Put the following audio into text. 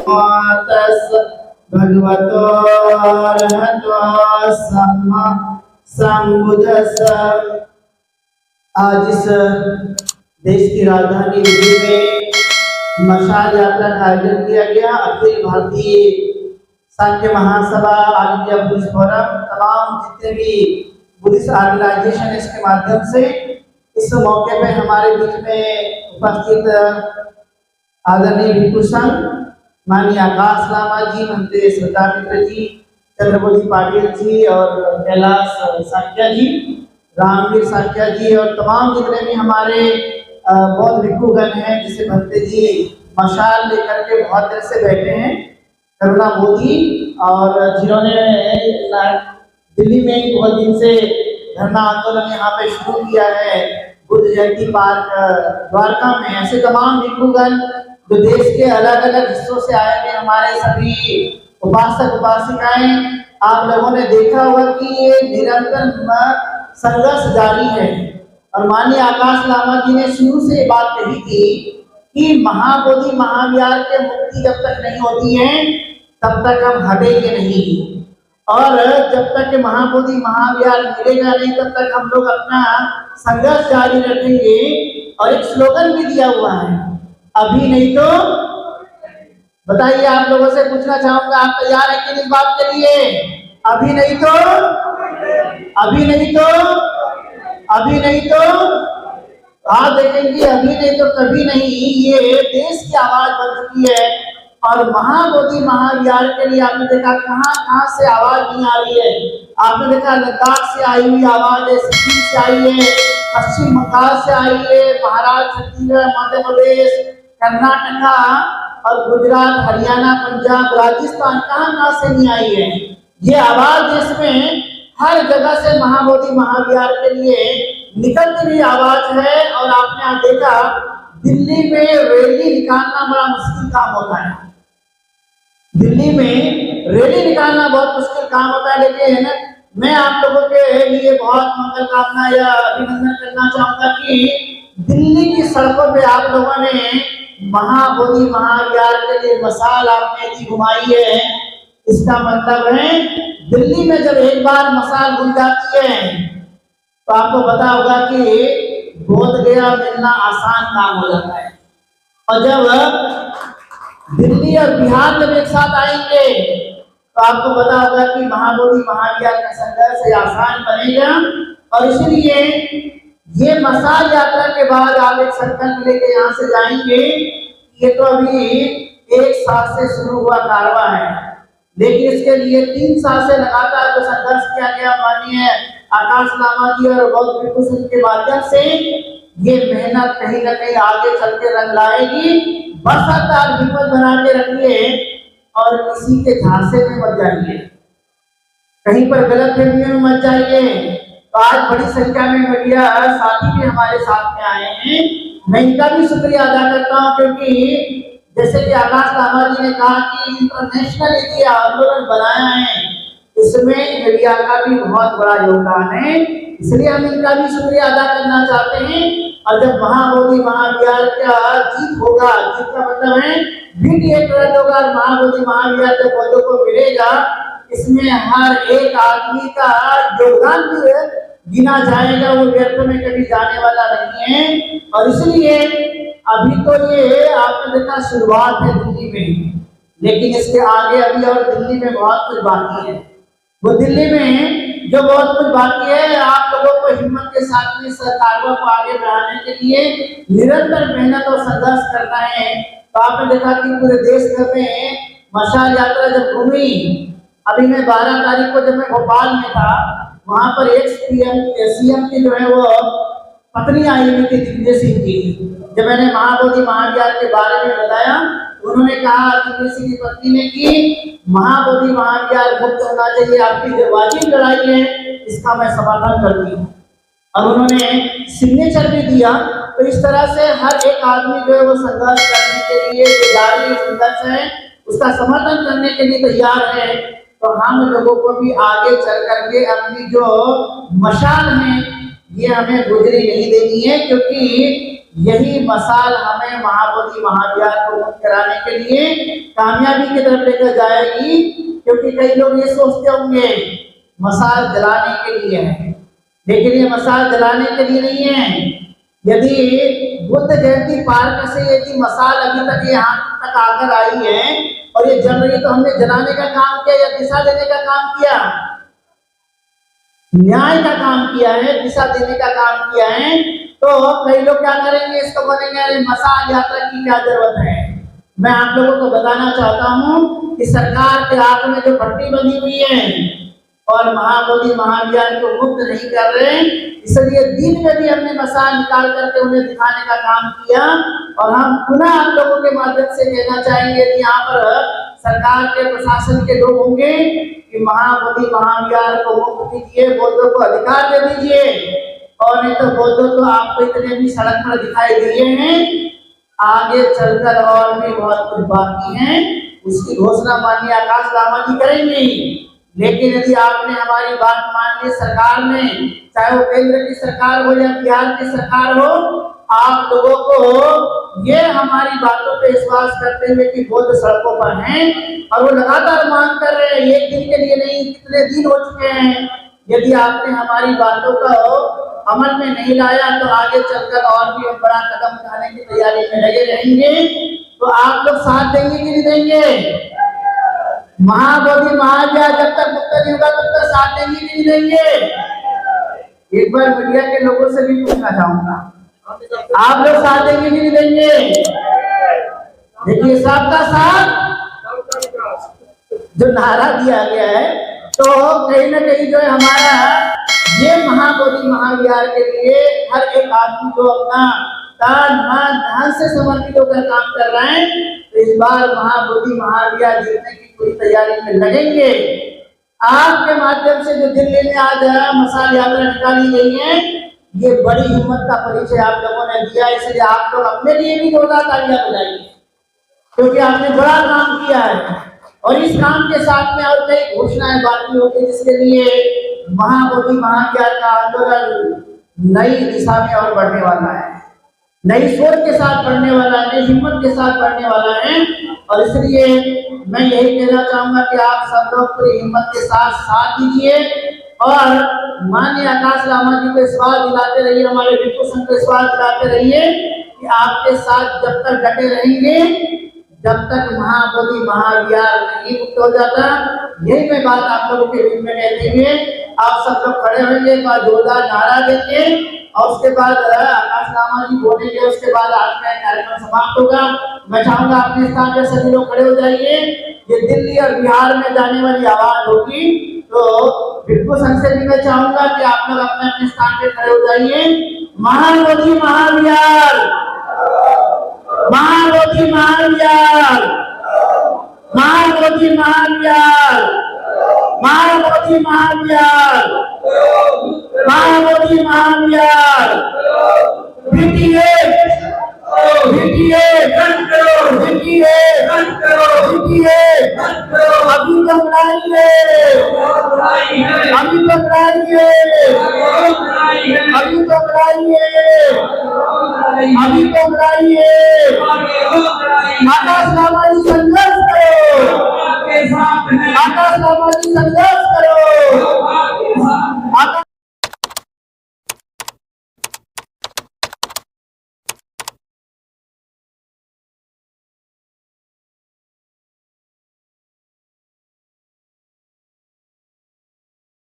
तस् भगवतो अरहतो सम्मा संबुद्धस्स। आज इस देश की राजधानी दिल्ली में मशाल यात्रा का आयोजन किया गया। अखिल भारतीय सांख्य महासभा, ऑल इंडिया बुद्धिस्ट फोरम, तमाम जितने भी बुद्धिस्ट ऑर्गेनाइजेशन इसके माध्यम से इस मौके पे हमारे बीच में उपस्थित आदरणीय भिक्षु संघ, माननीय आकाश लामा जी, मनते श्रद्धा मित्र जी, चंद्रबोधी पाटिल जी और कैलाश साक्या जी, रामवीर साक्या जी और तमाम जितने भी हमारे बौद्ध भिक्षुगण हैं, जिसे भंते जी मशाल लेकर के बहुत देर से बैठे हैं, करुणा मोदी, और जिन्होंने दिल्ली में बहुत दिन से धरना आंदोलन यहाँ पे शुरू किया है बुद्ध जयंती पार्क द्वारका में। ऐसे तमाम भिक्षुगण जो देश के अलग अलग हिस्सों से आए हैं, हमारे सभी उपासक उपासिकाएं, आप लोगों ने देखा होगा कि ये निरंतर संघर्ष जारी है। और माननीय आकाश लामा जी ने शुरू से ये बात कही थी कि महाबोधि महाविहार के मुक्ति जब तक नहीं होती है तब तक हम हटेंगे नहीं, और जब तक महाबोधि महाविहार मिलेगा नहीं तब तक हम लोग अपना संघर्ष जारी रखेंगे। और एक स्लोगन भी दिया हुआ है, अभी नहीं तो। बताइए, आप लोगों से पूछना चाहूंगा, आप तैयार हैं कि इस बात के लिए? अभी नहीं तो, अभी नहीं तो, अभी नहीं तो। आप देखेंगे अभी नहीं तो कभी नहीं, ये देश की आवाज बन चुकी है। और महाबोधि महाविहार के लिए आपने देखा कहां कहां से आवाज नहीं आ रही है। आपने देखा लद्दाख से आई हुई आवाज है, सिक्किम से आई है, पश्चिम बंगाल से आई है, महाराष्ट्र, छत्तीसगढ़, मध्य प्रदेश, कर्नाटका और गुजरात, हरियाणा, पंजाब, राजस्थान, कहां से नहीं आई है। ये आवाज देश में हर जगह से महाबोधि महाविहार के लिए निकलती हुई आवाज है। और आपने आज देखा दिल्ली में रैली निकालना बड़ा मुश्किल काम होता है। दिल्ली में रैली निकालना बहुत मुश्किल काम होता है, लेकिन मैं आप लोगों के लिए बहुत मंगल कामना या अभिनंदन करना चाहूंगा कि दिल्ली की सड़कों पे आप लोगों ने महाबोधि महाविहार के लिए मशाल आपने दी घुमाई है। इसका मतलब है दिल्ली में जब एक बार मशाल घुल जाती है तो आपको पता होगा कि बोध गया मिलना आसान काम हो जाता है। और जब दिल्ली और बिहार जब एक साथ आएंगे तो आपको पता होगा कि महाबोधि महाविहार का संघर्ष आसान बनेगा। और इसलिए ये मशाल यात्रा के बाद आप एक संकल्प लेके यहाँ से जाएंगे। ये तो अभी एक साल से शुरू हुआ कारवां है, लेकिन इसके लिए 3 साल से लगातार जो संघर्ष किया गया माननीय आकाश लामा जी और बौद्ध भिक्षु संघ के माध्यम से, ये मेहनत कहीं न कहीं आगे चल के रंग लाएगी। बस आप हिम्मत बना के रखिए और किसी के झांसे में मत जाइए, कहीं पर गलत फहमियों में मत जाइए। तो आज बड़ी संख्या में मीडिया साथी भी हमारे साथ में आए हैं, मैं इनका भी शुक्रिया अदा करता हूँ, क्योंकि जैसे कि आकाश लामा जी ने कहा कि इंटरनेशनल ये आंदोलन बनाया है, इसमें मीडिया का भी बहुत बड़ा योगदान है, इसलिए हम इनका भी शुक्रिया अदा करना चाहते हैं। और जब महाबोधि महाविहार का जीत होगा, जीत का मतलब है वीडिएट होगा, महाबोधि महाविहार जब बौद्धों को मिलेगा, इसमें हर एक आदमी का योगदान भी गिना जाएगा, वो व्यर्थ में कभी जाने वाला नहीं है। और इसलिए अभी तो ये आपने देखा शुरुआत है दिल्ली में, लेकिन इसके आगे अभी और दिल्ली में बहुत कुछ बाकी है। वो दिल्ली में जो बहुत कुछ बाकी है, आप लोगों को हिम्मत के साथ में सरकारों को आगे बढ़ाने के लिए निरंतर मेहनत और संघर्ष करना है। तो आपने देखा कि पूरे देश भर में मशाल यात्रा जब घूमी, अभी मैं 12 तारीख को जब मैं भोपाल में था, वहां पर एक सीएम की जो है वो पत्नी आई हुई थी, दिग्विजय सिंह की। जब मैंने महाबोधि महाविहार के बारे में बताया, उन्होंने कहा, दिग्विजय सिंह की पत्नी ने कि महाबोधि महाविहार मुक्त होना चाहिए, आपकी जो वाजिब लड़ाई है इसका मैं समर्थन करती हूँ। और उन्होंने सिग्नेचर भी दिया। तो इस तरह से हर एक आदमी जो है वो संघर्ष करने के लिए, जो जारी संघर्ष है उसका समर्थन करने के लिए तैयार है। तो हम लोगों को भी आगे चल करके अपनी जो मशाल है ये हमें गुजरी नहीं देनी है, क्योंकि यही मसाल हमें महाबोधि महाविहार को मुक्त कराने के लिए कामयाबी की तरफ लेकर जाएगी। क्योंकि कई लोग ये सोचते होंगे मसाल जलाने के लिए है, लेकिन ये मसाल जलाने के लिए नहीं है। यदि बुद्ध जयंती पार्क से यदि मसाल अभी तक यहाँ तक आकर आई है और ये जल रही, तो हमने जलाने का काम किया या दिशा देने का काम किया? न्याय का काम किया है, दिशा देने का काम किया है। तो कई लोग क्या करेंगे, इसको बोलेंगे अरे मसाल यात्रा की क्या जरूरत है। मैं आप लोगों को बताना चाहता हूँ कि सरकार के हाथ में जो पट्टी बनी हुई है और महाबोधि महाविहार को मुक्त नहीं कर रहे, इसलिए दिन में भी हमने मसाल निकाल करके उन्हें दिखाने का काम किया। और हम पुनः आप लोगों के माध्यम से कहना चाहेंगे कि यहाँ पर सरकार के प्रशासन के लोग होंगे कि महाबोधि महाविहार को मुक्त कीजिए, बौद्धों को अधिकार दे दीजिए। और नहीं तो बौद्धों तो आपको इतने भी सड़क पर दिखाई दिए हैं, आगे चलकर और भी बहुत कुछ बाकी है, उसकी घोषणा माननीय आकाश लामा जी करेंगे। लेकिन यदि आपने हमारी बात मान ली, सरकार ने, चाहे वो केंद्र की सरकार हो या बिहार की सरकार हो, आप लोगों को ये हमारी बातों पे विश्वास करते हुए कि बौद्ध सड़कों पर हैं और वो लगातार मांग कर रहे हैं, एक दिन के लिए नहीं, कितने दिन हो चुके हैं। यदि आपने हमारी बातों को अमल में नहीं लाया तो आगे चलकर और भी हम बड़ा कदम उठाने की तैयारी में लगे रहेंगे। तो आप लोग साथ देंगे कि नहीं देंगे? महाबोधि महाविहार जब तक मुक्त नहीं होगा तब तक साथ देंगे कि नहीं देंगे? एक बार मीडिया के लोगों से भी पूछना चाहूंगा, आप लोग साथ देंगे कि नहीं देंगे? देखिए, सबका साथ जो नारा दिया गया है, तो कहीं ना कहीं जो है हमारा ये महाबोधि महाविहार के लिए हर एक आदमी जो अपना तन मन धन से समर्पित होकर काम कर रहे हैं, तो इस बार महाबोधि महाविहार जीतने की पूरी तैयारी में लगेंगे। आपके माध्यम से जो दिल्ली में आज मसाल यात्रा निकाली गई है, ये बड़ी हिम्मत का परिचय आप लोगों ने दिया, इसलिए आप लोग अपने लिए भी जोरदार तालियां बजाइए, क्योंकि आपने बड़ा काम किया है। और इस काम के साथ में और कई घोषणाएं बाकी होगी, जिसके लिए महाबोधि महाविहार का आंदोलन नई दिशा में और बढ़ने वाला है, नई सोच के साथ बढ़ने वाला है, नई हिम्मत के साथ बढ़ने वाला है। और इसलिए मैं यही कहना चाहूंगा कि आप सब लोग पूरी हिम्मत के साथ दीजिए और माननीय आकाश लामा जी को विश्वास दिलाते रहिए, हमारे भिक्षु संघ को विश्वास दिलाते रहिए कि आपके साथ जब तक डटे रहेंगे, जब तक महाबोधि महाविहार नहीं मुक्त हो जाता। यही मैं बात आप लोगों के बीच में कहते हुए आप सब लोग खड़े होंगे, एक बार जोरदार नारा देंगे और उसके बाद आकाश लामा जी बोलेंगे, उसके बाद आज का कार्यक्रम समाप्त होगा। मैं चाहूंगा अपने स्थान पर सभी लोग खड़े हो जाइए। ये दिल्ली और बिहार में जाने वाली आवाज होगी, तो भिक्षु संघ से भी मैं चाहूंगा कि आप लोग अपने अपने स्थान पे खड़े हो जाइए। महाबोधि महाविहार, महाबोधि महाविहार, महाबोधि महाविहार, महाबोधि महाविहार, महाबोधि महाविहार। बीटीए बीटीए बीटीए बीटीए अभी तक लाइए, अभी तक लाइए, अभी तक लाइए, अभी तक लाइए। आकाश लामा जी संघर्ष करो, आकाश लामा जी संघर्ष